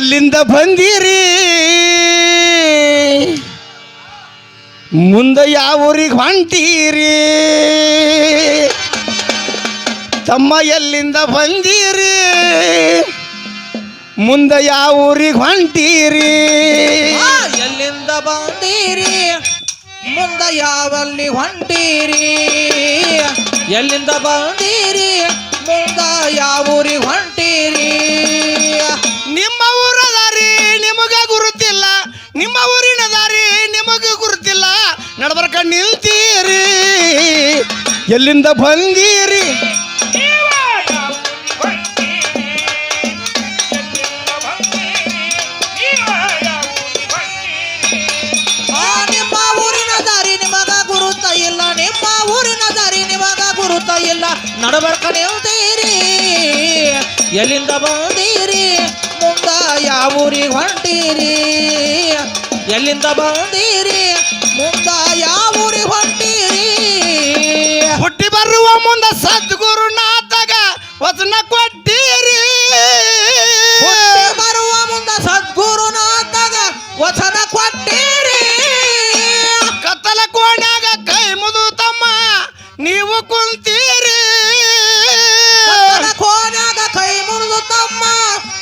ಎಲ್ಲಿಂದ ಬಂದಿರಿ ಮುಂದೆ ಯಾವ ಊರಿಗೆ ಹೊಂಟೀರಿ ತಮ್ಮ ಎಲ್ಲಿಂದ ಬಂದಿರಿ ಮುಂದೆ ಯಾವ ಊರಿಗೆ ಹೊಂಟೀರಿ ಎಲ್ಲಿಂದ ಬಂದಿರಿ ಮುಂದೆ ಯಾವಲ್ಲಿ ಹೊಂಟೀರಿ ಎಲ್ಲಿಂದ ಬಂದಿರಿ ಮುಂದೆ ಯಾವ ಊರಿಗೆ ಹೊಂಟೀರಿ ನಿಮ್ಮ ಊರ ದಾರಿ ನಿಮಗ ಗುರುತಿಲ್ಲ ನಿಮ್ಮ ಊರಿನ ದಾರಿ ನಿಮಗ ಗುರುತಿಲ್ಲ ನಡಬರ್ಕ ನಿಲ್ತೀರಿ ಎಲ್ಲಿಂದ ಬಂದಿರಿ ನಿಮ್ಮ ಊರಿನ ದಾರಿ ನಿಮಗ ಗುರುತ ಇಲ್ಲ ನಿಮ್ಮ ಊರಿನ ದಾರಿ ನಿಮಗ ಗುರುತ ಇಲ್ಲ ನಡಬರ್ಕ ನಿಲ್ತೀರಿ ಎಲ್ಲಿಂದ ಬಂದಿರಿ ಮುಂದ ಯಾವ ಊರಿಗೆ ಹೊಂಟೀರಿ ಎಲ್ಲಿಂದ ಬಂದಿರಿ ಮುಂದ ಯಾವ ಊರಿಗೆ ಹೊಂಟೀರಿ ಹುಟ್ಟಿ ಬರುವ ಮುಂದೆ ಸದ್ಗುರುನಾಥಗ ವಚನ ಕೊಟ್ಟಿರಿ ಹುಟ್ಟಿ ಬರುವ ಮುಂದೆ ಸದ್ಗುರುನಾಥಗ ವಚನ ಕೊಟ್ಟಿರಿ ಕತ್ತಲ ಕೋಣ್ಯಾಗ ಕೈ ಮುದು ತಮ್ಮ ನೀವು ಕುಂತೀರಿ ಕತ್ತಲ ಕೋಣ್ಯಾಗ ಕೈ ಮುರಿದು ತಮ್ಮ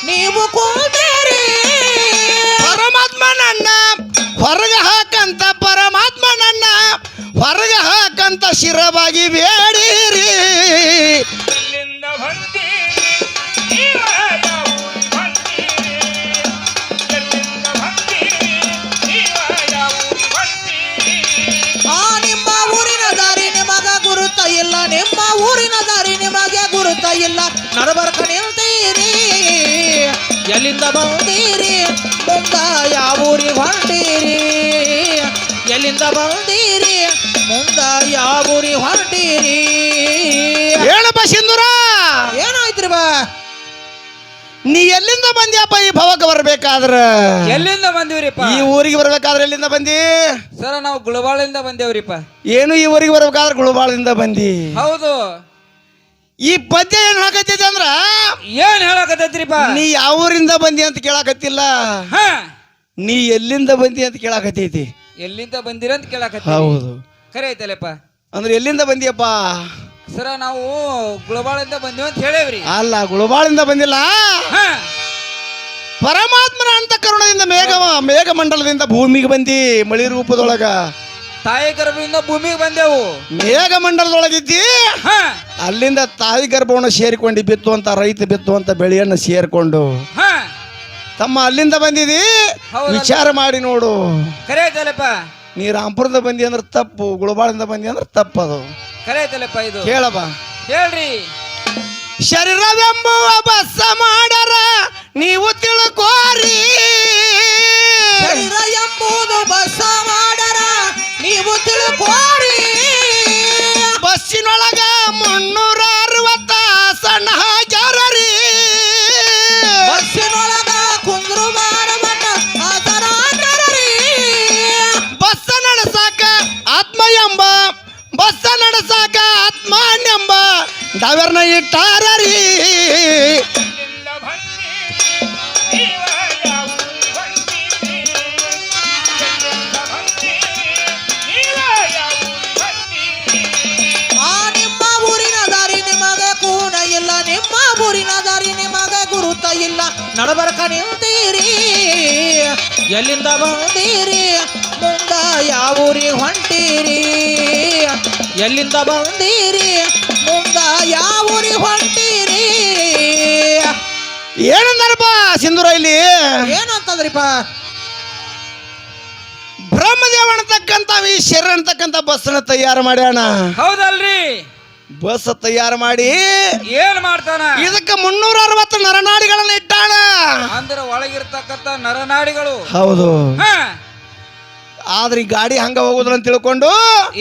ನೀವು ಕುಂತೀರಿ ಪರಮಾತ್ಮ ನನ್ನ ಹೊರಗೆ ಹಾಕಂತ ಪರಮಾತ್ಮ ನನ್ನ ಹೊರಗೆ ಹಾಕಂತ ಶಿರವಾಗಿ ಬೇಡಿರಿ ನಿಮ್ಮ ಊರಿನ ದಾರಿ ನಿಮಗ ಗುರುತ ಇಲ್ಲ ನಿಮ್ಮ ಊರಿನ ದಾರಿ ನಿಮಗೆ ಗುರುತ ಇಲ್ಲ ನಡಬರ್ಕ ನಿಲ್ತೀರಿ ಎಲ್ಲಿಂದ ಬಂದಿರಿ ಮುಂದ ಯಾವ ಊರಿಗೆ ಹೊಂಟೀರಿ ಎಲ್ಲಿಂದ ಬಂದಿರಿ ಮುಂದ ಯಾವ ಊರಿಗೆ ಹೊಂಟೀರಿ ಹೇಳಪ್ಪ ಸಿಂಧೂರ ಏನಾಯ್ತ್ರಿ ಬಾ ನೀ ಎಲ್ಲಿಂದ ಬಂದ್ಯಪ್ಪ ಈ ಭವಕ್ಕೆ ಬರ್ಬೇಕಾದ್ರ ಎಲ್ಲಿಂದ ಬಂದಿವ್ರಿಪ್ಪ ಈ ಊರಿಗೆ ಬರ್ಬೇಕಾದ್ರೆ ಎಲ್ಲಿಂದ ಬಂದಿ ಸರ ನಾವು ಗುಳಬಾಳಿಂದ ಬಂದೇವ್ರಿಪ್ಪ ಏನು ಈ ಊರಿಗೆ ಬರ್ಬೇಕಾದ್ರೆ ಗುಳಬಾಳದಿಂದ ಬಂದಿ ಹೌದು ಈ ಪದ್ಯ ಏನ್ ಹಾಕತ್ತೈತಿ ಅಂದ್ರ ಏನ್ ಹೇಳಕತ್ತೈತ್ರಿಪ್ಪ ನೀ ಯಾವ ಊರಿಂದ ಬಂದಿ ಅಂತ ಕೇಳಾಕತ್ತಿಲ್ಲ ಹಾ ನೀ ಎಲ್ಲಿಂದ ಬಂದಿ ಅಂತ ಕೇಳಾಕತ್ತೈತಿ ಎಲ್ಲಿಂದ ಬಂದಿರ ಅಂತ ಕೇಳಕತ್ತಿ ಹೌದು ಖರೆ ಐತಲ್ಲಪ್ಪ ಅಂದ್ರೆ ಎಲ್ಲಿಂದ ಬಂದಿಯಪ್ಪ ಸರ ನಾವು ಗುಳಬಾಳಿಂದ ಬಂದೇವ್ ಅಂತ ಹೇಳೇವ್ರಿ ಅಲ್ಲ ಗುಳಬಾಳಿಂದ ಬಂದಿಲ್ಲ ಹಾ ಪರಮಾತ್ಮನ ಅಂತ ಕರುಣದಿಂದ ಮೇಘಮಂಡಲದಿಂದ ಭೂಮಿಗೆ ಬಂದಿ ಮಳಿ ರೂಪದೊಳಗ ತಾಯಿ ಗರ್ಭದಿಂದ ಭೂಮಿಗೆ ಬಂದೆವು ಮೇಘಮಂಡಲದೊಳಗಿದ್ದಿ ಹಾ ಅಲ್ಲಿಂದ ತಾಯಿ ಗರ್ಭವನ್ನು ಸೇರಿಕೊಂಡು ಬಿತ್ತುವಂತ ರೈತ ಬಿತ್ತುವಂತ ಬೆಳೆಯನ್ನು ಸೇರ್ಕೊಂಡು ಹಾ ತಮ್ಮ ಅಲ್ಲಿಂದ ಬಂದಿದಿ ಹೌದಲ್ಲ. ವಿಚಾರ ಮಾಡಿ ನೋಡು ಖರೆ ಐತಲ್ಲಪ್ಪ ನೀ ರಾಂಪುರದ ಬಂದಿ ಅಂದ್ರೆ ತಪ್ಪು ಗುಳಬಾಳಿಂದ ಬಂದಿ ಅಂದ್ರೆ ತಪ್ಪದು ಖರೆ ಐತಲ್ಲಪ್ಪ ಇದು ಕೇಳಬ ಹೇಳ್ರಿ ಶರೀರವೆಂಬುವ ಬಸ್ಸ ಮಾಡರ ನೀವು ತಿಳ್ಕೋರಿ ಶರೀರ ಎಂಬುದು ಬಸ ಮಾಡರ ನೀವು ತಿಳ್ಕೋರಿ ಬಸ್ಸಿನೊಳಗ 360 ಸಣ್ಣ ಹಾಜರಿ ಬಸ್ಸಿನೊಳಗ ಕುಂದ್ರು ಬಾರವನ್ನ ಆತರಾಕರರಿ ಬಸ್ಸ ನಡೆಸಾಕ ಆತ್ಮ ಎಂಬ ಬಸ್ಸ ನಡೆಸಾಕ ಆತ್ಮ ಎಂಬ ಡವರ್ನ ಇಟ್ಟಾರರಿ ನಿಮ್ಮ ಊರಿನ ದಾರಿ ನಿಮಗೆ ಕೂನ ಇಲ್ಲ ನಿಮ್ಮ ಊರಿನ ದಾರಿ ನಿಮಗೆ ಗುರುತ ಇಲ್ಲ ನಡಬರ್ಕ ನಿಲ್ತೀರಿ ಎಲ್ಲಿಂದ ಬಂದಿರಿ ಮುಂದ ಯಾವ ಊರಿಗೆ ಹೊಂಟೀರಿ ಎಲ್ಲಿಂದ ಬಂದಿರಿ ಮುಂದ ಯಾವ ಊರಿಗೆ ಹೊಂಟೀರಿ ಏನಂದಾರಪ್ಪ ಸಿಂಧೂರ ಇಲ್ಲಿ ಏನಂತಂದ್ರಿಪ್ಪ ಬ್ರಹ್ಮದೇವ ಅನ್ನತಕ್ಕಂತ ಈ ಶರೀರ ಅಂತಕ್ಕಂತ ಬಸ್ನ ತಯಾರು ಮಾಡ್ಯಾಣ ಹೌದಲ್ರಿ ಬಸ್ ತಯಾರು ಮಾಡಿ ಏನ್ ಮಾಡ್ತಾನ ಇದಕ್ಕೆ 360 ನರನಾಡಿಗಳನ್ನ ಇಟ್ಟಾಣ ಅಂದ್ರ ಒಳಗಿರ್ತಕ್ಕಂತ ನರನಾಡಿಗಳು ಹೌದು ಹಾ ಆದ್ರೆ ಈ ಗಾಡಿ ಹಂಗ ಹೋಗುದ್ರ ಅಂತ ತಿಳ್ಕೊಂಡು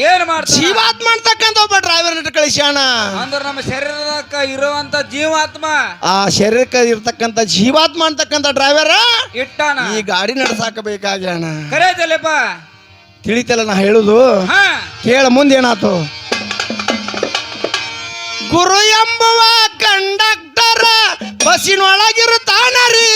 ಏನ್ ಮಾಡ್ತಾನ ಜೀವಾತ್ಮ ಅಂತಕ್ಕಂತ ಒಬ್ಬ ಡ್ರೈವರ್ ಇಟ್ಟು ಕಳಿಸ್ಯಾಣ ಅಂದ್ರ ನಮ್ಮ ಶರೀರದಕ್ಕ ಇರುವಂತ ಜೀವಾತ್ಮ ಆ ಶರೀರಕ್ಕೆ ಇರ್ತಕ್ಕಂತ ಜೀವಾತ್ಮ ಅಂತಕ್ಕಂತ ಡ್ರೈವರ್ ಇಟ್ಟಾನ ಈ ಗಾಡಿ ನಡ್ಸಾಕ ಬೇಕಾಗ್ಯಾಣ ಖರೆ ಐತಲ್ಲಪ್ಪ ತಿಳಿತಲ್ಲ ನಾ ಹೇಳುದು ಹಾ ಕೇಳ ಮುಂದೇನಾತು ಗುರು ಎಂಬುವ ಕಂಡಕ್ಟರ್ ಬಸ್ಸಿನೊಳಗಿರುತ್ತಾನ ರೀ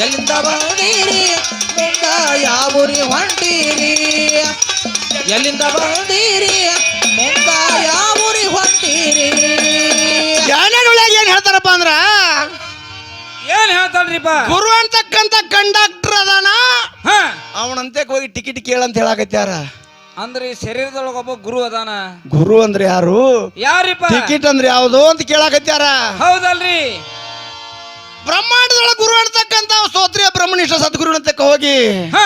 ಎಲ್ಲಿಂದ ಬಂದೀರಿ ಮುಂದ ಯಾವೂರಿ ಹೊಂಟೀರಿ ಎಲ್ಲಿಂದ ಬಂದೀರಿ ಮುಂದ ಯಾವೂರಿ ಹೊಂಟೀರಿ ಒಳಗೆ ಏನ್ ಹೇಳ್ತಾರಪ್ಪ ಅಂದ್ರ ಏನ್ ಹೇಳ್ತಾಳ್ರಿಪ್ಪ ಗುರು ಅಂತಕ್ಕಂತ ಕಂಡಕ್ಟರ್ ಅದಾನ ಹ ಅವನಂತೆ ಹೋಗಿ ಟಿಕೆಟ್ ಕೇಳಂತ ಹೇಳಾಕತ್ಯಾರ. ಅಂದ್ರೆ ಈ ಶರೀರದೊಳಗ ಒಬ್ಬ ಗುರು ಅದಾನ. ಗುರು ಅಂದ್ರೆ ಯಾರು, ಯಾರಿಪ್ಪ, ಟಿಕೆಟ್ ಅಂದ್ರೆ ಯಾವ್ದು ಅಂತ ಕೇಳಾಕತ್ಯಾರ. ಹೌದಲ್ರಿ. ಬ್ರಹ್ಮಾಂಡದೊಳಗ ಗುರು ಅಂತಕ್ಕಂತ ಸ್ತೋತ್ರಿಯ ಬ್ರಹ್ಮನಿಷ್ಠ ಸದ್ಗುರು ಅಂತ ಹೋಗಿ ಹ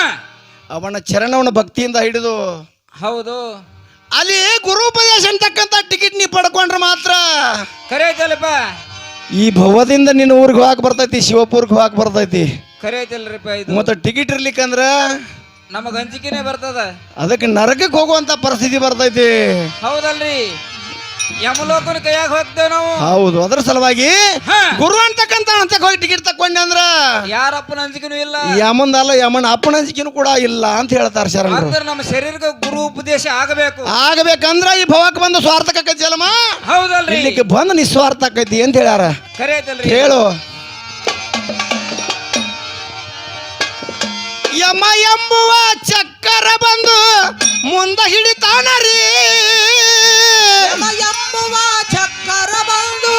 ಅವನ ಚರಣವನ್ನ ಭಕ್ತಿಯಿಂದ ಹಿಡಿದು ಹೌದು ಅಲ್ಲಿ ಗುರುಪದೇಶ ಅಂತಕ್ಕಂತ ಟಿಕೆಟ್ ನೀ ಪಡ್ಕೊಂಡ್ರೆ ಮಾತ್ರ ಕರೆ ಐತಲ್ಲಪ್ಪ. ಈ ಭವದಿಂದ ನಿನ್ನ ಊರಿಗೆ ಹೋಗಕ್ ಬರ್ತೈತಿ, ಶಿವಪುರ್ಗೆ ಹೋಗಕ್ ಬರ್ತೈತಿ. ಕರೆ ಐತಲ್ರಿಪ್ಪ. ಇದು ಮತ್ತೆ ಟಿಕೆಟ್ ಇರ್ಲಿಕ್ಕಂದ್ರ ನಮಗ ಅಂಜಿಕೆನೆ ಬರ್ತದ, ಅದಕ್ಕೆ ನರಕಕ್ಕೆ ಹೋಗುವಂತ ಪರಿಸ್ಥಿತಿ ಬರ್ತೈತಿ. ಹೌದಲ್ರಿ. ಯಮಲೋಕನ ಕೈಯಾಗ ಹೋಗ್ತೇವೆ ನಾವು. ಹೌದು, ಅದ್ರ ಸಲುವಾಗಿ ಹ. ಗುರು ಅಂತಕ್ಕಂತ ಅಂತ ಹೋಗಿ ಟಿಕೆಟ್ ತಕೊಂಡೆ ಅಂದ್ರ ಯಾರಪ್ಪನ ಅಂಜಿಕೆನೂ ಇಲ್ಲ, ಯಮಂದಲ್ಲ ಯಮನ ಅಪ್ಪನ ಅಂಜಿಕೆನೂ ಕೂಡ ಇಲ್ಲ ಅಂತ ಹೇಳ್ತಾರ ಶರಣರು. ಅಂದ್ರೆ ನಮ್ಮ ಶರೀರಕ್ಕೆ ಗುರು ಉಪದೇಶ ಆಗಬೇಕು. ಆಗಬೇಕಂದ್ರ ಈ ಭವಕ್ಕೆ ಬಂದು ಸ್ವಾರ್ಥಕ ಜಲಮ ಹೌದಲ್ರಿ, ಇಲ್ಲಿಗೆ ಬಂದು ನಿಸ್ವಾರ್ಥ ಆಕೈತಿ ಅಂತ ಹೇಳ್ಯಾರ. ಕರೆ ಐತಲ್ರಿ. ಹೇಳು. ಯಮ ಎಂಬುವ ಚಕ್ಕರ ಬಂದು ಮುಂದ ಹಿಡಿತಾನರಿ, ಯಮ ಎಂಬುವ ಚಕ್ಕರ ಬಂದು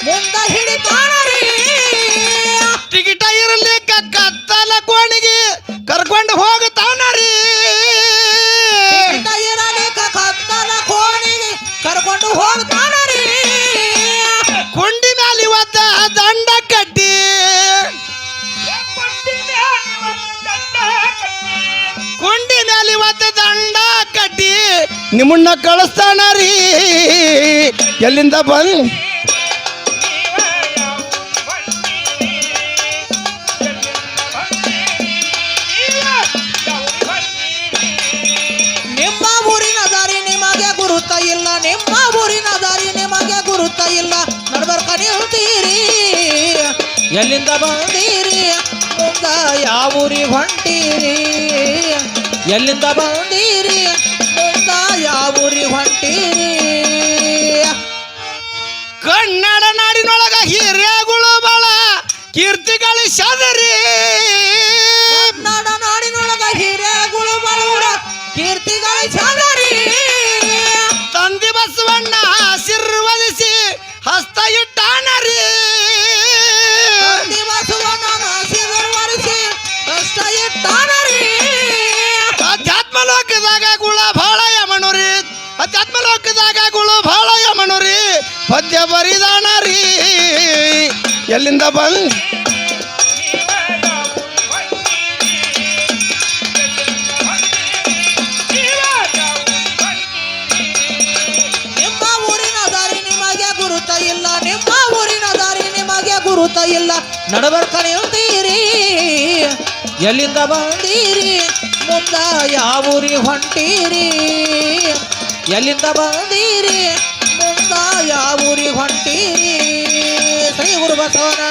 ಮುಂದ ಹಿಡಿತಾನರಿ, ಟಿಕೆಟ ಇರಲಿಕ್ಕ ಕತ್ತಲ ಕೋಣಿಗೆ ಕರ್ಕೊಂಡು ಹೋಗುತ್ತಾನರಿ, ಟಿಕೆಟ ಇರಲಿಕ್ಕ ಕತ್ತಲ ಕೋಣಿಗೆ ಕರ್ಕೊಂಡು ಹೋಗ್ತಾನರಿ, ಕುಂಡಿ ಮ್ಯಾಲ ಇವತ್ತ ದಂಡ ಕಟ್ಟಿ, ಕುಂಡಿ ಮ್ಯಾಲ ಇವತ್ತ ದಂಡ ಕಟ್ಟಿ ನಿಮ್ಮನ್ನ ಕಳಿಸ್ತಾನರಿ. ಎಲ್ಲಿಂದ ಬಂದ್ ನಿಮ್ಮ ಊರಿನ ದಾರಿ ನಿಮಗೆ ಗುರುತ ಇಲ್ಲ, ನಿಮ್ಮ ಊರಿನ ದಾರಿ ನಿಮಗೆ ಗುರುತ ಇಲ್ಲ, ನಡ್ಬರ್ಕ ನಿಲ್ತೀರಿ ಎಲ್ಲಿಂದ ಬಂದೀರಿ ಮುಂದ ಯಾವೂರಿಗೆ ಹೊಂಟೀರಿ, ಎಲ್ಲಿಂದ ಬಂದೀರಿ ಮುಂದ ಯಾವೂರಿಗೆ ಹೊಂಟೀರಿ. ಕನ್ನಡ ನಾಡಿನೊಳಗ ಹಿರಿಯಗಳು ಬಾಳ ಕೀರ್ತಿಗಳು ಸದರಿ, ಕನ್ನಡ ನಾಡಿನೊಳಗ ಹಿರೇಗುಳು ಬಳುವರ ಕೀರ್ತಿಗಳ ಚಾದರಿ, ತಂದೆ ಬಸವಣ್ಣ ಆಶೀರ್ವದಿಸಿ ಹಸ್ತ ಇಟ್ಟಾನರಿ, ಬಸವಣ್ಣನ ಆಶೀರ್ವದಿಸಿ ಕಷ್ಟ ಇಟ್ಟಾನರಿ, ಅಧ್ಯಾತ್ಮ ಲೋಕದಾಗ ಗುಳ ಭಾಳ ಯಮನುರಿ, ಅಧ್ಯಾತ್ಮ ಲೋಕದಾಗ ಗುಳು ಭಾಳ ಯಮನುರಿ, ಪದ್ಯ ಬರಿದಾನರಿ. ಎಲ್ಲಿಂದ ಬಂದ್ ನಿಮ್ಮ ಊರಿನ ದಾರಿ ನಿಮಗೆ ಗುರುತ ಇಲ್ಲ, ನಿಮ್ಮ ಊರಿನ ದಾರಿ ನಿಮಗೆ ಗುರುತ ಇಲ್ಲ, ನಡಬರ್ಕ ನಿಲ್ತೀರಿ ಎಲ್ಲಿಂದ ಬಂದೀರಿ ಮುಂದ ಯಾವೂರಿಗೆ ಹೊಂಟೀರಿ, ಎಲ್ಲಿಂದ ಬಂದೀರಿ ಮುಂದ ಯಾವೂರಿಗೆ ಹೊಂಟೀರಿ. ಶ್ರೀ ಗುರು ಬಸವನ